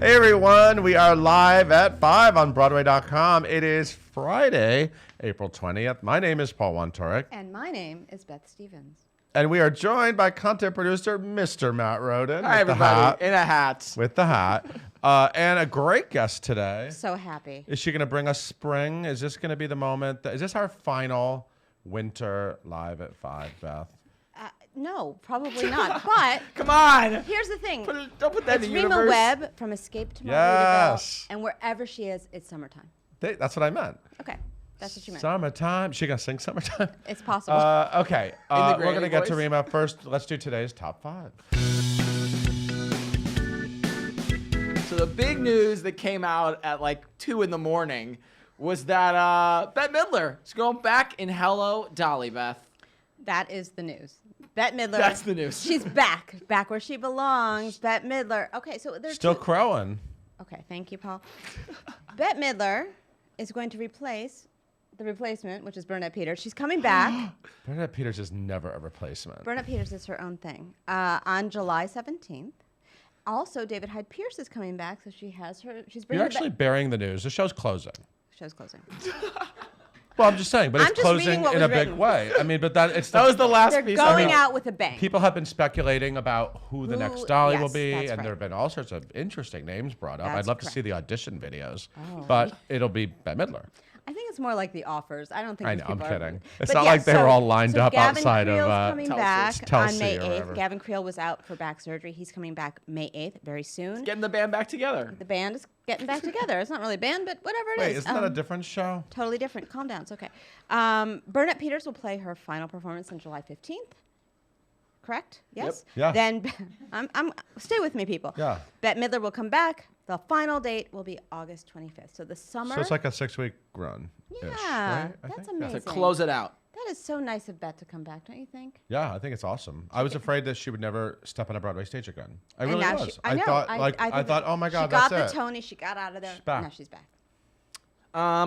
Hey everyone, we are live at 5 on Broadway.com. It is Friday, April 20th. My name is Paul Wontorek. And my name is Beth Stevens. And we are joined by content producer, Mr. Matt Roden. Hi, everybody. In a hat. With the hat. And a great guest today. So happy. Is she going to bring us spring? Is this going to be the moment? Is this our final winter live at 5, Beth? No, probably not. But Come on. here's the thing. Don't put that It's in the Rema universe. Webb from Escape to Margaritaville. Yes. And wherever she is, it's summertime. That's what I meant. Okay. That's what you meant. Summertime. She going to sing Summertime? It's possible. Okay. We're going to get to Rema. First, let's do today's top 5. So the big news that came out at like 2 in the morning was that Bette Midler is going back in Hello, Dolly, Beth. That is the news. Bette Midler. That's the news. She's back. Back where she belongs. Bette Midler. Okay, so there's Still crowing. Okay, thank you, Paul. Bette Midler is going to replace the replacement, which is Bernadette Peters. She's coming back. Bernadette Peters is never a replacement. Bernadette Peters is her own thing. On July 17th. Also, David Hyde Pierce is coming back, so she's You're bringing actually burying the news. The show's closing. Show's closing. Well, I'm just saying, but I'm it's just reading closing what in a was big written. way. I mean, but that was the last They're piece. going out with a bang. People have been speculating about who the next Dolly will yes, be, that's and right. there have been all sorts of interesting names brought up. I'd That's love to correct. see the audition videos, Oh. but it'll be Bette Midler. I think it's more like the offers. I don't think I these know, I'm people are- kidding. It's But not yeah, like they were all lined so up Gavin outside of, Creel's coming Telsey. back Telsey on May or 8th. whatever. Gavin Creel was out for back surgery. He's coming back May 8th, very soon. Getting the band back together. The band is getting back together. It's not really a band, but whatever it is. Wait, isn't that a different show? Totally different. Calm down. It's okay. Bernadette Peters will play her final performance on July 15th. Correct? Yes. Yeah. Then, stay with me, people. Yeah. Bette Midler will come back. The final date will be August 25th. So the summer. So it's like a 6-week run. Yeah, right? I that's think, yeah. amazing. To close it out. That is so nice of Bette to come back, don't you think? Yeah, I think it's awesome. I was afraid that she would never step on a Broadway stage again. I And really now was. she- I know. thought, I I thought, oh my God, she got that's the it. Tony. She got out of there. She's back. Now she's back.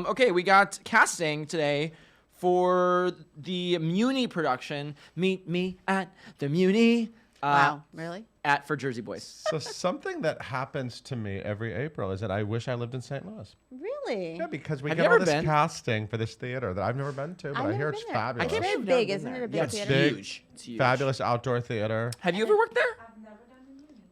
Okay, we got casting today for the Muni production. Meet me at the Muni. Wow, really? For Jersey Boys. So something that happens to me every April is that I wish I lived in St. Louis. Really? Yeah, because we Have get you all ever this been? casting for this theater that I've never been to, but I've I never hear been it's there. fabulous. It's very I've big, never isn't been it? A there. big Yeah, theater? it's Big, huge. It's huge. Fabulous outdoor theater. Have you ever worked there?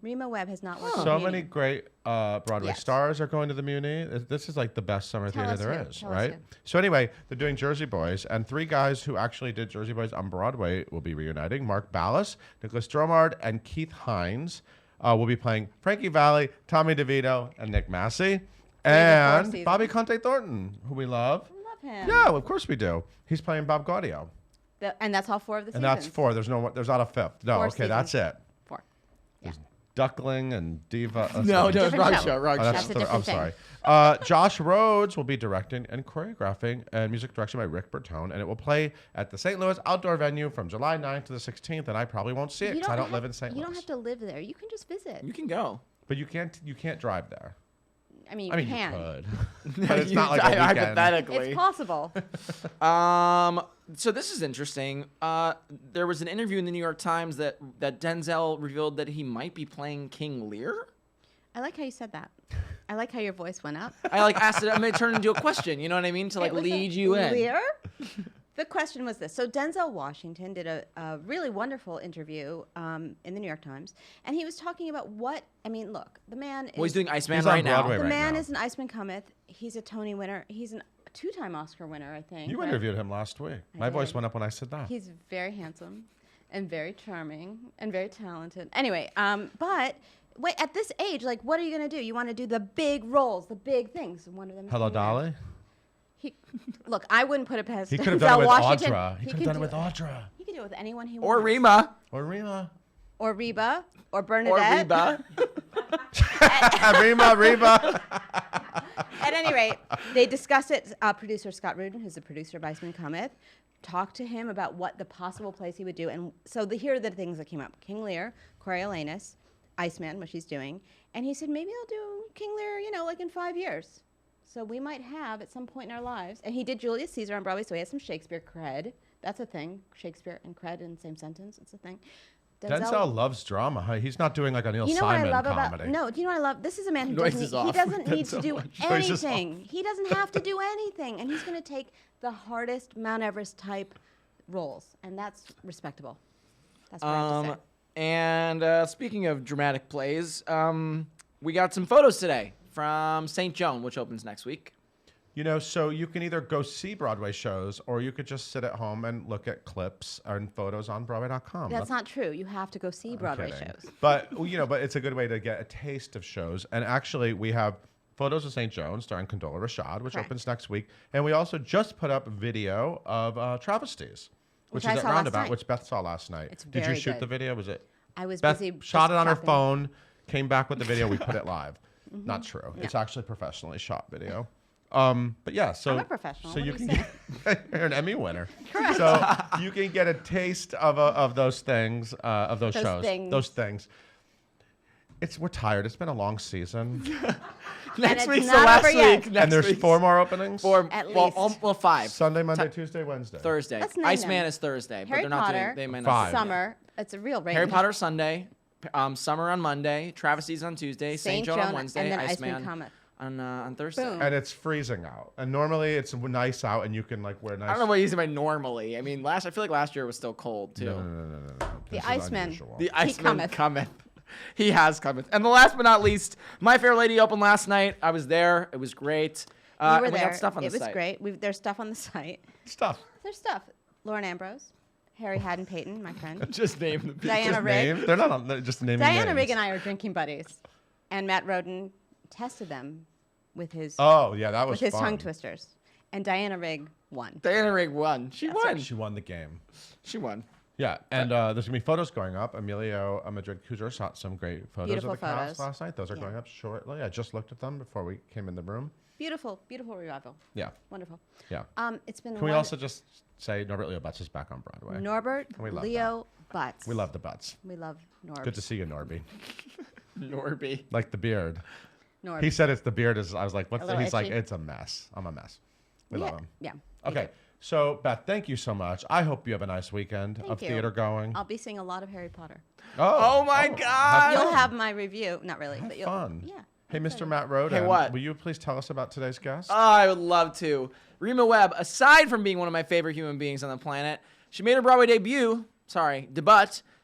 Rema Webb has not worked. So with many Muni. great Broadway Yes. stars are going to the Muni. This is like the best summer Tell theater us there who. is, Tell us right? who. So anyway, they're doing Jersey Boys, and 3 guys who actually did Jersey Boys on Broadway will be reuniting. Mark Ballas, Nicholas Dromard, and Keith Hines will be playing Frankie Valli, Tommy DeVito, and Nick Massey. And seasons. Bobby Conte Thornton, who we love. I love him. Yeah, of course we do. He's playing Bob Gaudio. And that's all 4 of the And seasons. that's 4. There's not a 5th. No, 4 okay, that's it. 4. There's Duckling and Diva. No, Different wrong show. show. Wrong Oh, show. That's a I'm different thing. sorry. Josh Rhodes will be directing and choreographing, and music direction by Rick Bertone, and it will play at the St. Louis outdoor venue from July 9th to the 16th, and I probably won't see it because I don't live in St. Louis. You don't have to live there. You can just visit. You can go. But you can't drive there. I mean, you I mean, can. you could. But it's not like a weekend. Hypothetically. It's possible. So this is interesting. There was an interview in the New York Times that Denzel revealed that he might be playing King Lear. I like how you said that. I like how your voice went up. I asked it. I'm gonna turn it into a question. You know what I mean? To It was a lead you in. Lear? The question was this. So Denzel Washington did a really wonderful interview in the New York Times, and he was talking about look, the man Well, he's is... doing Iceman He's on right now. Broadway The right man now. is an Iceman Cometh. He's a Tony winner. He's a 2-time Oscar winner, I think. You right? interviewed him last week. My voice did. went up when I said that. He's very handsome and very charming and very talented. Anyway, but wait, at this age, like, what are you going to do? You want to do the big roles, the big things. One of them is Hello, King Lear. Dolly. Look, I wouldn't put it past He could have Denzel done it with Washington. Audra. He could have done it with Audra. He could do it with anyone he Or wants. Rema. Or Rima. Or Reba. Or Or Bernadette. Reba. Rima. At any rate, they discussed it. Producer Scott Rudin, who's the producer of Iceman Cometh, talked to him about what the possible plays he would do. And so here are the things that came up. King Lear, Coriolanus, Iceman, which he's doing. And he said, maybe I'll do King Lear, like in 5 years. So we might have at some point in our lives. And he did Julius Caesar on Broadway, so he has some Shakespeare cred. That's a thing. Shakespeare and cred in the same sentence. It's a thing. Denzel loves drama. Huh? He's not doing like a Neil You know what I Simon love comedy. about do you know what I love? This is a man who Noises doesn't, he off. doesn't need to Denzel do watch. Noises anything. He doesn't have to do anything, and he's going to take the hardest Mount Everest type roles, and that's respectable. That's what I have to say. And speaking of dramatic plays, we got some photos today from St. Joan, which opens next week. You know, so you can either go see Broadway shows or you could just sit at home and look at clips and photos on Broadway.com. That's not true. You have to go see Broadway kidding. shows. But, you know, but it's a good way to get a taste of shows. And actually, we have photos of St. Joan starring Condola Rashad, which Correct. opens next week. And we also just put up video of Travesties, which Which I is at saw last Roundabout, night. which Beth saw last night. It's Did you very shoot good. the video? Was it? I was Beth busy. shot just it on her prepping. phone, came back with the video. We put it live. Not true. It's actually professionally shot video. But yeah, so I'm a professional. So What you are can you get, you're an Emmy winner. Correct. So you can get a taste of those things, of those shows, things. those things. We're tired. It's been a long season, Next it's week's the not last over yet. week. and Next there's week's 4 more openings. At least. Well, 5. Sunday, Monday, Tuesday, Wednesday. Thursday. Let's name Iceman them. is Thursday, but Harry they're not Potter, doing. They might not. 5. Summer. It's a real rating. Harry Potter Sunday, Summer on Monday, Travesties on Tuesday, St. Joan on Wednesday, and then Iceman Iceman Comet. on Thursday. Boom. And it's freezing out. And normally it's nice out, and you can like wear nice. I don't know what you mean by normally. I mean, I feel like last year was still cold too. No. The This is Iceman. unusual. The Iceman cometh. cometh. He has cometh. And the last but not least, My Fair Lady opened last night. I was there. It was great. We were and we there. got stuff on it the was site. great. There's stuff on the site. Stuff. There's stuff. Lauren Ambrose, Harry Haddon Payton, my friend. Just name the people. Diana Just Rigg. name. They're not on. They're just naming Diana names. Rigg and I are drinking buddies, and Matt Roden tested them with his Oh yeah, that was with his fun. tongue twisters, and Diana Rigg won. Diana Rigg won. She won. She won the game. She won. Yeah, and there's gonna be photos going up. Emilio Madrid-Cujo shot some great photos Beautiful of the cast photos. last night. Those are Yeah. going up shortly. I just looked at them before we came in the room. Beautiful, beautiful revival. Yeah, Wonderful. yeah. It's been. Can we also just say Norbert Leo Butts is back on Broadway? Norbert We love Leo Butts. We love the Butts. We love Norb. Good to see you, Norby. Norby. Like the beard. Norb. He said it's the beard. I was like, what's A the? little He's like, itchy. it's a mess. I'm a mess. We yeah. love him. Yeah. Okay. So, Beth, thank you so much. I hope you have a nice weekend Thank of you. theater going. I'll be seeing a lot of Harry Potter. Oh my God. You'll have my review. Not really, but you'll. fun. Yeah. Hey, Mr. Matt Roden. Hey, what? Will you please tell us about today's guest? Oh, I would love to. Rema Webb, aside from being one of my favorite human beings on the planet, she made her Broadway debut,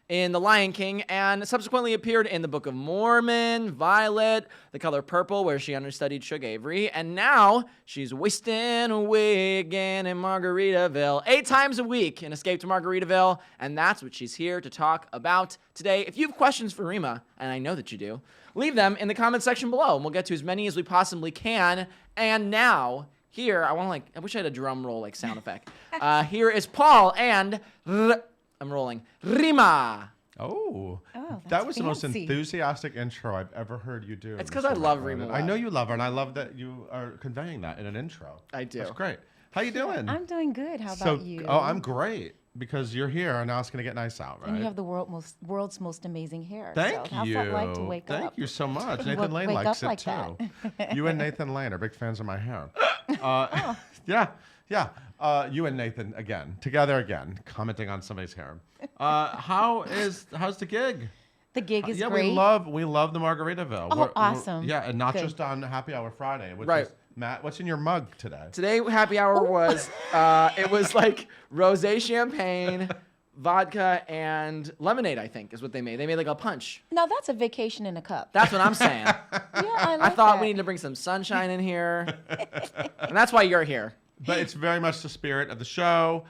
in The Lion King, and subsequently appeared in The Book of Mormon, Violet, The Color Purple, where she understudied Suge Avery, and now she's wasting away again in Margaritaville 8 times a week in Escape to Margaritaville, and that's what she's here to talk about today. If you have questions for Rema, and I know that you do, leave them in the comment section below, and we'll get to as many as we possibly can. And now, here, I wish I had a drum roll sound effect. Here is Paul and I'm rolling. Rema. Oh, that's that was the most fancy. enthusiastic intro I've ever heard you do. It's 'cause Mr. I love Matt Rema Roden. I Webb. know you love her, and I love that you are conveying that in an intro. I do. That's great. How you doing? I'm doing good. How so, about you? Oh, I'm great because you're here, and now it's gonna get nice out, right? And you have the world's most amazing hair. Thank so how's you. that like to wake Thank up? you so much. Wake Nathan Lane up likes it like too. that. You and Nathan Lane are big fans of my hair. Yeah. You and Nathan again, together again, commenting on somebody's hair. How's the gig? The gig is Yeah, great. we love the Margaritaville. Oh, awesome. Yeah, and not Good. just on Happy Hour Friday, which Right. is Matt. What's in your mug today? Today, happy hour was, it was rosé champagne, vodka, and lemonade, I think, is what they made. They made a punch. Now that's a vacation in a cup. That's what I'm saying. yeah, I like I thought that. we need to bring some sunshine in here. And that's why you're here. But it's very much the spirit of the show.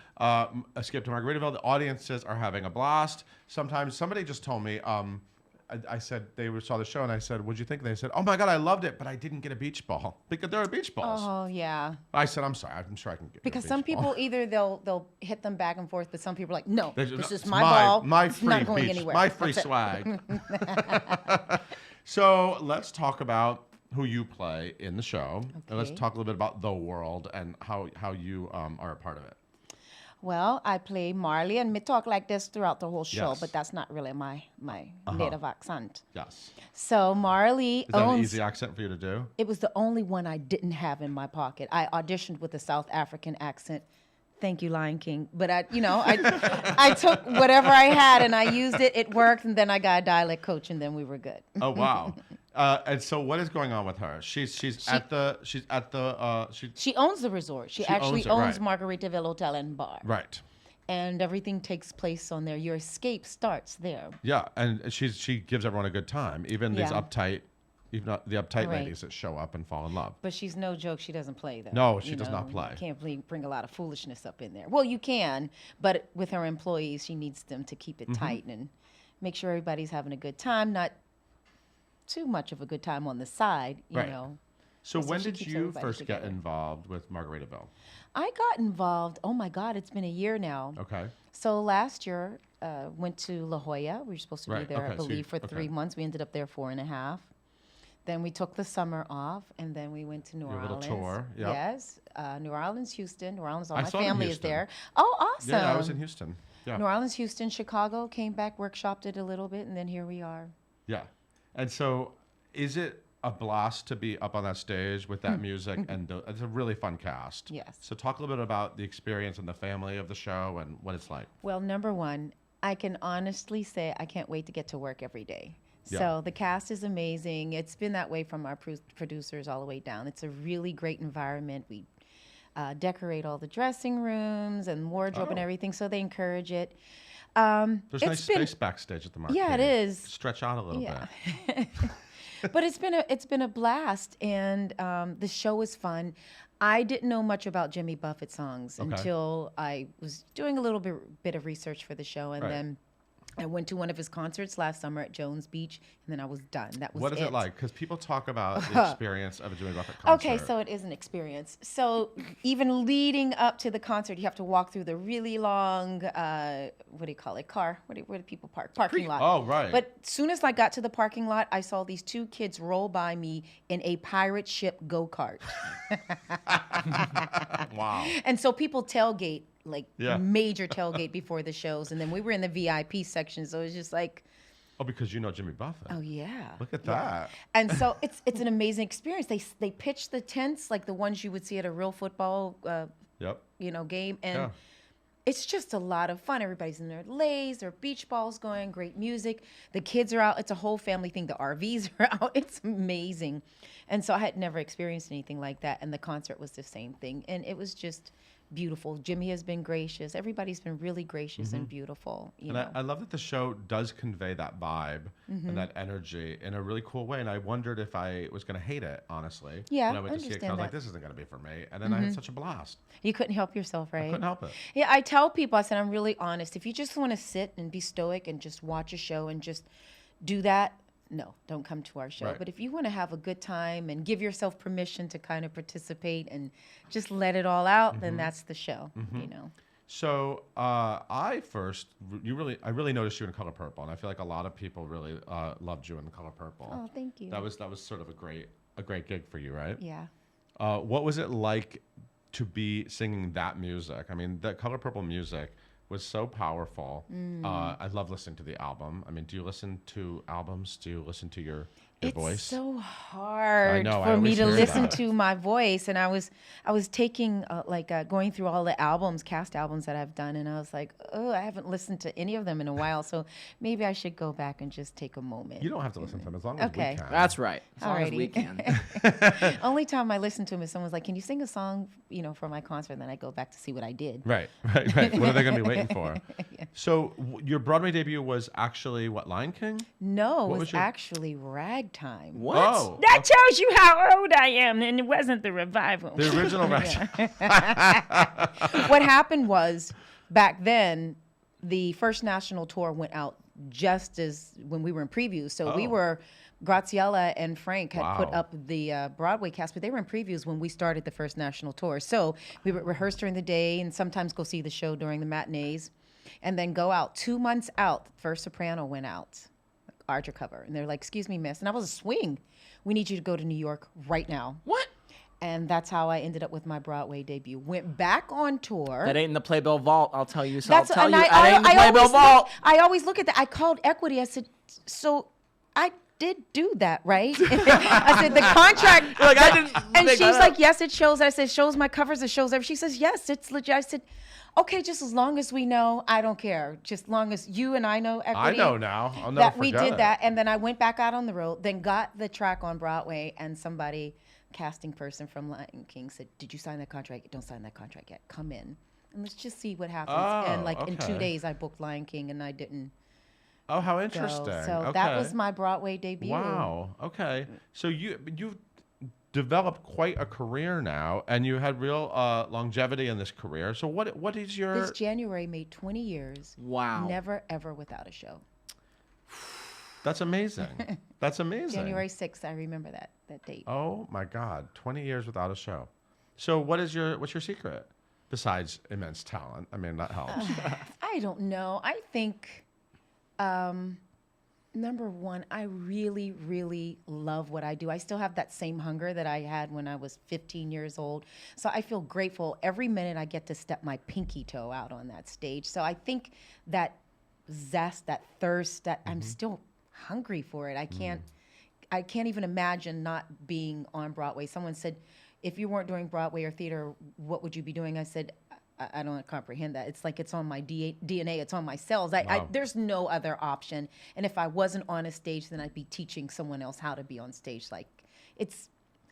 Escape to Margaritaville. The audiences are having a blast. Sometimes somebody just told me, I said saw the show, and I said, "What'd you think?" And they said, "Oh my God, I loved it, but I didn't get a beach ball because there are beach balls." Oh yeah. I said, "I'm sorry. I'm sure I can get." you a Because beach some ball." people either they'll hit them back and forth, but some people are like, no, They- this is it's my ball. my it's free not going beach, anywhere. my free That's it. swag. So let's talk about who you play in the show, and let's Okay. talk a little bit about the world and how you are a part of it. Well, I play Marley, and we talk like this throughout the whole show, Yes. but that's not really my native accent. Yes. So Marley Is that an owns. easy accent for you to do? It was the only one I didn't have in my pocket. I auditioned with a South African accent Thank you, Lion King. But I took whatever I had and I used it. It worked, and then I got a dialect coach, and then we were good. Oh wow! And so, what is going on with her? She owns the resort. She actually owns it, right. Margaritaville Hotel and Bar. Right. And everything takes place on there. Your escape starts there. Yeah, and she gives everyone a good time, even these Yeah. uptight, even not the uptight Right. ladies that show up and fall in love. But she's no joke. She doesn't play though. No, she does not play. You can't bring a lot of foolishness up in there. Well, you can, but with her employees, she needs them to keep it tight and make sure everybody's having a good time. Not too much of a good time on the side, you Right. know. So when she did keeps you everybody first get together. involved with Margaritaville? I got involved. Oh my God, it's been a year now. Okay. So last year, went to La Jolla. We were supposed to be Right, there, okay, I so believe, for okay. 3 months. We ended up there 4.5. Then we took the summer off, and then we went to New Your Orleans. little tour, yep. Yes, New Orleans, Houston. New Orleans, all I my saw it in family is Houston. there. Oh, awesome. Yeah, I was in Houston. Yeah. New Orleans, Houston, Chicago. Came back, workshopped it a little bit, and then here we are. Yeah. And so, is it a blast to be up on that stage with that music? And it's a really fun cast. Yes. So talk a little bit about the experience and the family of the show and what it's like. Well, number one, I can honestly say I can't wait to get to work every day. Yeah. So the cast is amazing. It's been that way from our producers all the way down. It's a really great environment. We decorate all the dressing rooms and wardrobe and Oh. everything, so they encourage it. There's It's nice been- space backstage at the market. Yeah, it is. Stretch out a little Yeah. bit. But it's been a blast, and the show is fun. I didn't know much about Jimmy Buffett songs Okay. until I was doing a little bit of research for the show, and Right. then I went to one of his concerts last summer at Jones Beach, and then I was done. That was What is it it like? Because people talk about the experience of a Jimmy Buffett concert. Okay, so it is an experience. So even leading up to the concert, you have to walk through the really long, what do you call it, car? Where do people park? Parking lot. Oh, right. But as soon as I got to the parking lot, I saw these 2 kids roll by me in a pirate ship go-kart. Wow. And so people tailgate, like Yeah. major tailgate before the shows. And then we were in the VIP section, so it was just like, Oh, because you know Jimmy Buffett. oh yeah. Look at Yeah. that. And so it's an amazing experience. They pitch the tents like the ones you would see at a real football Yep. game, and Yeah. it's just a lot of fun. Everybody's in their leis, their beach balls going, great music. The kids are out. It's a whole family thing. The RVs are out. It's amazing. And so I had never experienced anything like that, and the concert was the same thing, and it was just beautiful. Jimmy has been gracious. Everybody's been really gracious and beautiful. You And know. I love that the show does convey that vibe and that energy in a really cool way. And I wondered if I was going to hate it, honestly. Yeah, when I went to see it, 'cause I understand was like, that. this isn't going to be for me. And then I had such a blast. You couldn't help yourself, right? Couldn't help it. Yeah, I tell people, I said, I'm really honest. If you just want to sit and be stoic and just watch a show and just do that, no, don't come to our show. Right. But if you want to have a good time and give yourself permission to kind of participate and just let it all out, then that's the show, you know. So I really noticed you in Color Purple, and I feel like a lot of people really loved you in Color Purple. Oh, thank you. That was sort of a great gig for you, right? Yeah. What was it like to be singing that music? I mean, the Color Purple music was so powerful. I love listening to the album. I mean, do you listen to albums? Do you listen to your voice? It's so hard know, I for me always to hear listen that. to my voice, and I was taking going through all the cast albums that I've done, and I was like, oh, I haven't listened to any of them in a while, so maybe I should go back and just take a moment. You don't have to listen to them as long as Okay. we can. That's right. As long as we Alrighty. can. Only time I listen to him is someone's like, "Can you sing a song, for my concert?" And then I go back to see what I did. Right. What are they going to be waiting for? So your Broadway debut was actually what, Lion King? No, What it was was your- actually Ragtime. What? Oh, That tells you how old I am, and it wasn't the revival. the original version. What happened was, back then, the first national tour went out just as when we were in previews. So we Oh. were, Graciela and Frank had put Wow. up the Broadway cast, but they were in previews when we started the first national tour. So we would rehearse during the day and sometimes go see the show during the matinees, and then go out. 2 months out, first soprano went out, Audra cover, and they're like, "Excuse me, miss," and I was a swing. "We need you to go to New York right now." What? And that's how I ended up with my Broadway debut. Went back on tour. That ain't in the Playbill vault. I'll tell you. So I'll tell and you. That ain't in the Playbill always vault. I always look at that. I called Equity. I said, "So, did do that, right? I said, the contract. Like, I didn't And make she's that like, up. yes, it shows. I said, shows my covers, it shows everything. She says, yes, it's legit. I said, okay, just as long as we know, I don't care. Just as long as you and I know I equity. know now. I'll never That we forget did it. that. And then I went back out on the road, then got the track on Broadway, and somebody, casting person from Lion King, said, did you sign that contract? Don't sign that contract yet. Come in. And let's just see what happens. And Oh, in 2 okay. days, I booked Lion King, and I didn't Oh, how go. interesting. So that was my Broadway debut. Wow. Okay. So you've developed quite a career now, and you had real longevity in this career. So what is your? This January made 20 years. Wow. Never, ever without a show. That's amazing. That's amazing. January 6th, I remember that date. Oh my God, 20 years without a show. So what's your secret besides immense talent? I mean, that helps. I don't know. I think, number one, I really, really love what I do. I still have that same hunger that I had when I was 15 years old. So I feel grateful every minute I get to step my pinky toe out on that stage. So I think that zest, that thirst, that I'm still hungry for it. I can't even imagine not being on Broadway. Someone said, if you weren't doing Broadway or theater, what would you be doing? I said, I don't comprehend that. It's like it's on my DNA. It's on my cells. There's no other option. And if I wasn't on a stage, then I'd be teaching someone else how to be on stage. Like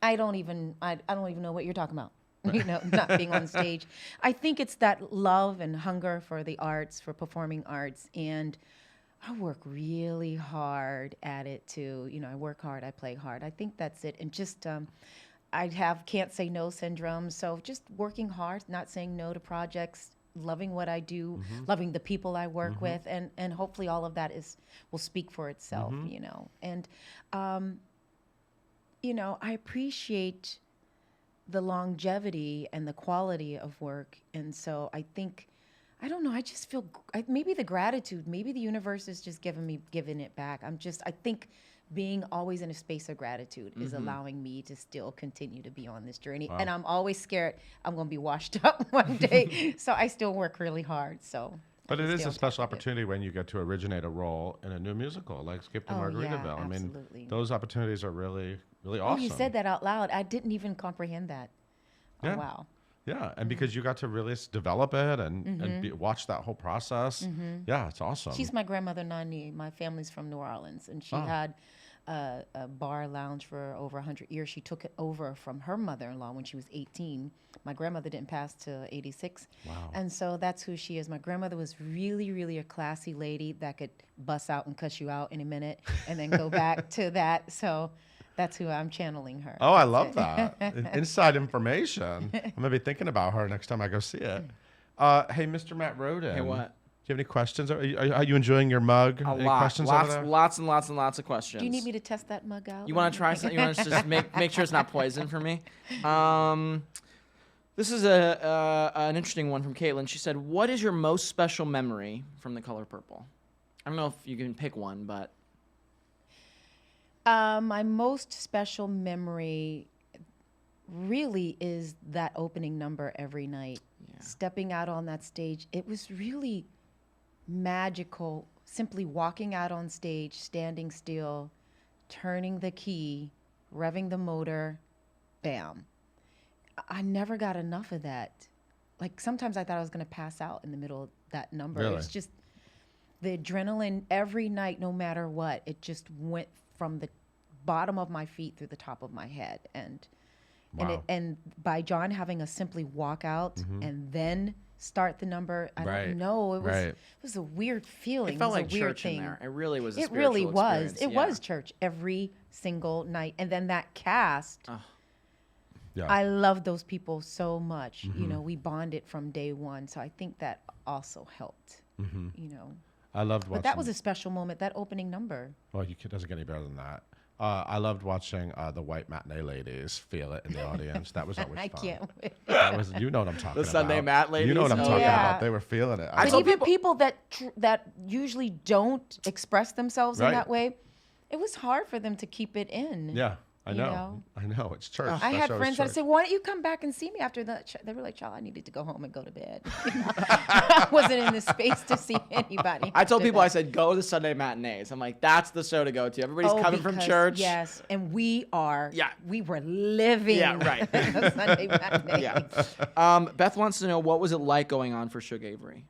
I don't even know what you're talking about. You know, not being on stage. I think it's that love and hunger for the arts, for performing arts, and I work really hard at it too. You know, I work hard, I play hard. I think that's it. And just I have can't say no syndrome, so just working hard, not saying no to projects, loving what I do, loving the people I work with, and hopefully all of that will speak for itself, you know. And you know, I appreciate the longevity and the quality of work, and so I think, I don't know, I just feel maybe the gratitude, maybe the universe is just giving it back. I think being always in a space of gratitude is allowing me to still continue to be on this journey. Wow. And I'm always scared I'm going to be washed up one day. So I still work really hard. So, But it is stay a on special top of it. opportunity when you get to originate a role in a new musical, like Skip to Oh, yeah, Margaritaville. I mean, absolutely. those opportunities are really, really Oh, awesome. you said that out loud. I didn't even comprehend that. Yeah. Oh, wow. Yeah, and because you got to really develop it and watch that whole process. Yeah, it's awesome. She's my grandmother, Nani. My family's from New Orleans, and she had a bar lounge for over 100 years. She took it over from her mother-in-law when she was 18. My grandmother didn't pass till 86. Wow. And so that's who she is. My grandmother was really, really a classy lady that could bust out and cuss you out in a minute and then go back to that. So that's who I'm channeling her. Oh, I love that. Inside information. I'm going to be thinking about her next time I go see it. Hey, Mr. Matt Roden. Hey, what? Do you have any questions? Are you enjoying your mug? A Any lot. questions over there? Lots and lots of questions. Do you need me to test that mug out? You want to try something? You want to just make sure it's not poison for me? This is an interesting one from Caitlin. She said, "What is your most special memory from The Color Purple?" I don't know if you can pick one, but my most special memory really is that opening number every night. Yeah. Stepping out on that stage, it was really magical. Simply walking out on stage, standing still, turning the key, revving the motor, bam. I never got enough of that. Like sometimes I thought I was going to pass out in the middle of that number. Really? It's just the adrenaline every night, no matter what. It just went from the bottom of my feet through the top of my head. And Wow. and by John having us simply walk out and then start the number, I Right. don't know. It Right. was a weird feeling. it felt was like a weird church thing. in there. It really was. It really was. It Yeah. was church every single night. And then that cast, Oh. Yeah. I love those people so much. You know, we bonded from day one. So I think that also helped, you know. I loved watching. But that was a special moment, that opening number. Well, doesn't get any better than that. I loved watching the white matinee ladies feel it in the audience. That was always I fun. can't wait. That was, you know what I'm talking about. The Sunday mat You know what I'm ladies? talking Yeah. about. They were feeling it. I But saw even people that usually don't express themselves in Right. that way, it was hard for them to keep it in. Yeah, I you know. I know. It's church. I That had show is friends that church. said, "Why don't you come back and see me after the?" They were like, "Child, I needed to go home and go to bed. I wasn't in the space to see anybody." I told after people, I that. said, go to Sunday matinees. I'm like, that's the show to go to. Everybody's Oh, coming from because- church. Yes, and we are. Yeah. We were living. Yeah, right. the Sunday matinee. Yeah. Beth wants to know, what was it like going on for Suge Avery?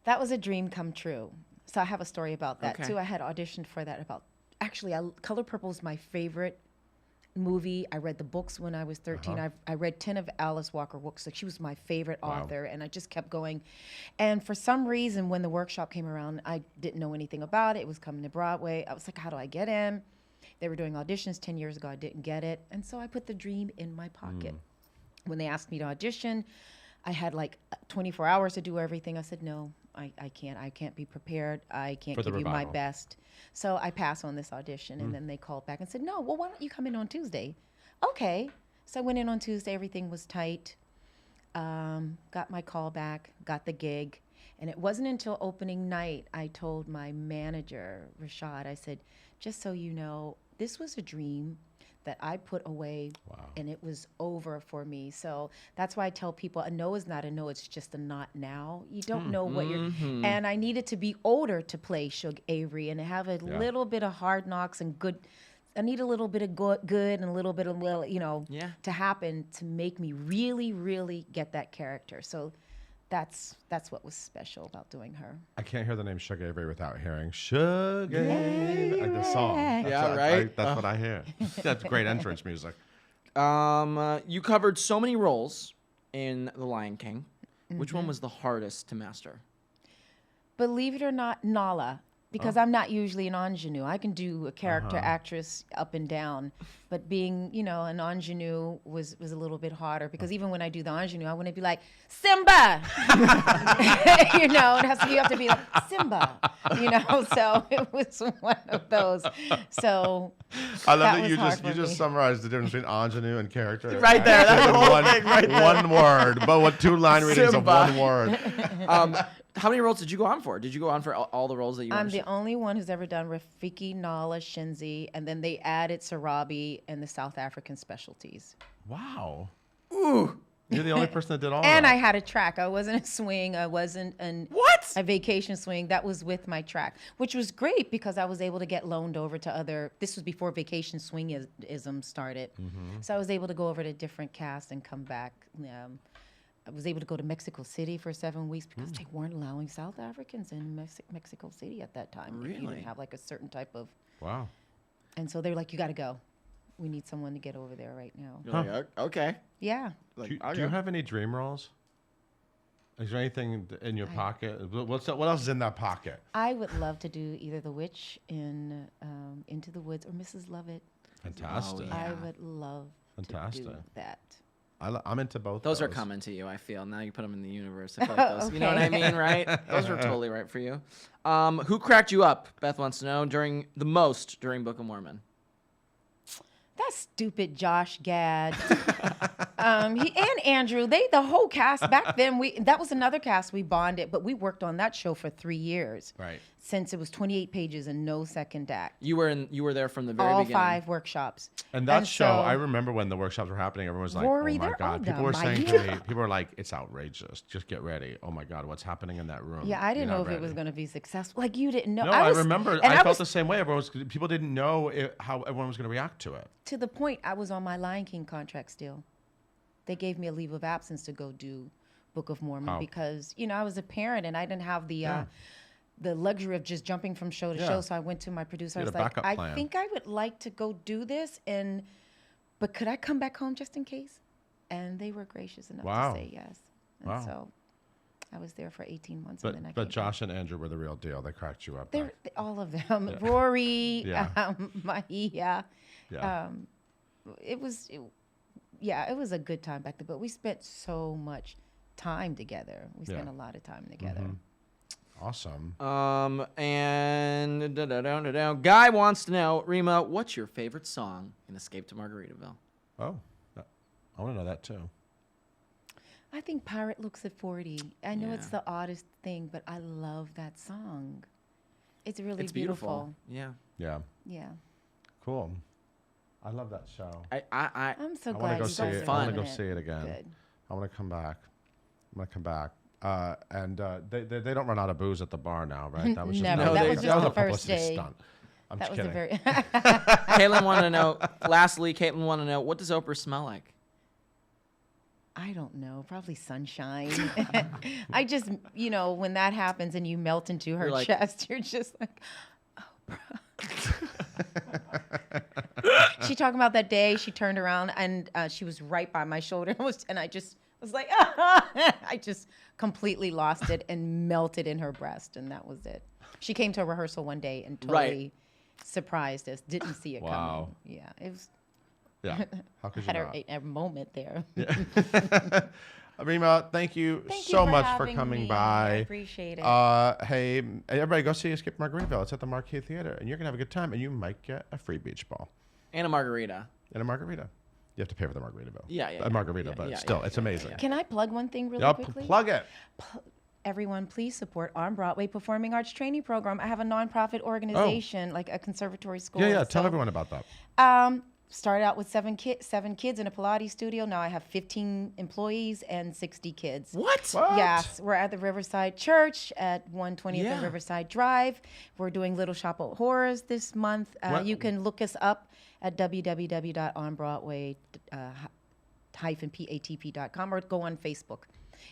That was a dream come true. So I have a story about that Okay. too. I had auditioned for that Color Purple is my favorite movie. I read the books when I was 13. I read 10 of Alice Walker books. Like, she was my favorite author, and I just kept going. And for some reason, when the workshop came around, I didn't know anything about it. It was coming to Broadway. I was like, how do I get in? They were doing auditions 10 years ago. I didn't get it. And so I put the dream in my pocket. When they asked me to audition, I had like 24 hours to do everything. I said, no, I can't. I can't be prepared. I can't For the give you my revival. best. So I passed on this audition, and then they called back and said, no, well, why don't you come in on Tuesday? Okay. So I went in on Tuesday. Everything was tight. Got my call back, got the gig. And it wasn't until opening night I told my manager, Rashad, I said, just so you know, this was a dream that I put away, and it was over for me. So that's why I tell people, a no is not a no, it's just a not now. You don't know what you're, and I needed to be older to play Suge Avery and have a little bit of hard knocks and good. I need a little bit of good and a little bit of to happen to make me really, really get that character. So that's what was special about doing her. I can't hear the name Suge Avery without hearing Suge Avery. Like the song. That's Yeah, what right? that's what I hear. That's great entrance music. You covered so many roles in The Lion King. Which one was the hardest to master? Believe it or not, Nala, because I'm not usually an ingenue. I can do a character actress up and down, but being, an ingenue was a little bit harder, because even when I do the ingenue, I want to be like, Simba! You have to be like, Simba! So it was one of those. So I love that that was you hard just for me. summarized the difference between ingenue and character. Right there, that's In the whole one, thing right there. one word, but what 2 line readings Simba. of one word. How many roles did you go on for? Did you go on for all the roles that you I'm auditioned? the only one who's ever done Rafiki, Nala, Shinzi, and then they added Sarabi and the South African specialties. Wow. Ooh. You're the only person that did all And that. I had a track. I wasn't a swing. I wasn't a vacation swing. That was with my track, which was great because I was able to get loaned over to other. This was before vacation swingism started, so I was able to go over to different casts and come back. I was able to go to Mexico City for 7 weeks because they weren't allowing South Africans in Mexico City at that time. You Really? didn't have like a certain type of. Wow. And so they're like, you got to go. We need someone to get over there right now. You're like, okay. Yeah. Like, Do you have any dream roles? Is there anything in your pocket? What else is in that pocket? I would love to do either The Witch in Into the Woods or Mrs. Lovett. Fantastic. yeah. I would love to Fantastic. do that. I'm into both. Those are coming to you, I feel. Now you put them in the universe. I feel like those, you know what I mean, right? Those are totally right for you. Who cracked you up, Beth wants to know, during Book of Mormon? That stupid Josh Gad. He and Andrew, the whole cast back then, that was another cast we bonded, but we worked on that show for 3 years. Right. Since it was 28 pages and no second act. You were there from the very All beginning. 5 workshops. And that show, so- I remember when the workshops were happening, everyone was like, Rory, oh my they're all God. People done were by saying you. to me, people were like, it's outrageous. Just get ready. Oh my God, what's happening in that room? Yeah, I didn't You're know not if it was ready." going to be successful. Like, you didn't know. No, I was- remember. and I felt was the same way. People didn't know how everyone was going to react to it. to the point I was on my Lion King contract still. They gave me a leave of absence to go do Book of Mormon Oh. because, I was a parent and I didn't have the luxury of just jumping from show to Yeah. show. So I went to my producer. I You was had a like, backup I plan. think I would like to go do this, but could I come back home just in case? And they were gracious enough Wow. to say yes. And Wow. so I was there for 18 months and then I But came Josh and Andrew were the real deal. They cracked you up. back. All of them. Rory, Yeah. Maia. Yeah. It was a good time back then, but we spent so much time together. We spent Yeah. a lot of time together. Awesome. And Guy wants to know, Rema, what's your favorite song in Escape to Margaritaville? Oh, I want to know that too. I think Pirate Looks at 40. I know it's the oddest thing, but I love that song. It's really It's beautiful. Yeah. Yeah. Yeah. Cool. I love that show. I'm so I want glad to go you see guys it. are I want to loving go it. see it again. Good. I want to come back. They don't run out of booze at the bar now, right? That was just, Never. That was a- just a the first publicity day. stunt. I'm That just was a kidding. very. Caitlin wanted to know. Lastly, Caitlin wanted to know, what does Oprah smell like? I don't know. Probably sunshine. I just, when that happens and you melt into her You're like- chest, you're just like, she talking about that day she turned around and she was right by my shoulder and I just was like, I just completely lost it and melted in her breast, and that was it. She came to a rehearsal one day and totally surprised us. Didn't see it Wow. coming. Yeah, it was. Yeah. How could you Had not? a moment there. Rema, thank you Thank you so for much for having coming me. by. I appreciate it. Hey, everybody, go see Escape Margaritaville. It's at the Marquee Theater, and you're gonna have a good time, and you might get a free beach ball And a margarita. and a margarita. You have to pay for the Margaritaville. Yeah, yeah, A yeah. margarita, Yeah, but yeah, still, yeah, it's yeah, amazing. yeah. Can I plug one thing really Yup, quickly? plug it. Everyone, please support On Broadway Performing Arts Training Program. I have a nonprofit organization, like a conservatory school. Yeah, yeah. and Tell so, everyone about that. Started out with seven kids in a Pilates studio. Now I have 15 employees and 60 kids. What? What? Yes, we're at the Riverside Church at 120th Yeah. and Riverside Drive. We're doing Little Shop of Horrors this month. What- You can look us up at www.onbroadway-patp.com or go on Facebook.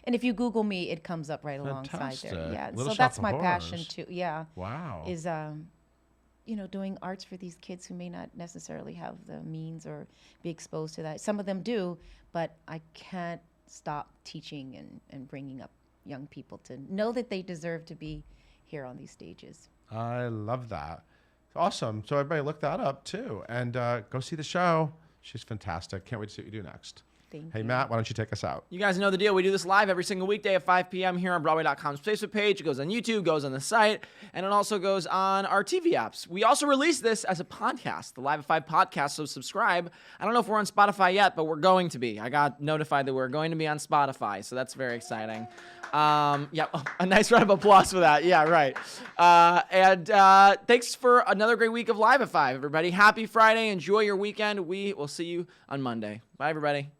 And if you Google me, it comes up right alongside Fantastic. there. Yeah, Little so Shop that's of my passion Horrors. too. Yeah, Wow. is doing arts for these kids who may not necessarily have the means or be exposed to that. Some of them do, but I can't stop teaching and bringing up young people to know that they deserve to be here on these stages. I love that. Awesome. So everybody look that up too, and go see the show. She's fantastic. Can't wait to see what you do next. Thank Hey, you. Matt, why don't you take us out? You guys know the deal. We do this live every single weekday at 5 p.m. here on Broadway.com's Facebook page. It goes on YouTube, goes on the site, and it also goes on our TV apps. We also release this as a podcast, the Live at 5 podcast, so subscribe. I don't know if we're on Spotify yet, but we're going to be. I got notified that we're going to be on Spotify, so that's very exciting. Yeah, a nice round of applause for that. Yeah, right. And thanks for another great week of Live at 5, everybody. Happy Friday. Enjoy your weekend. We will see you on Monday. Bye, everybody.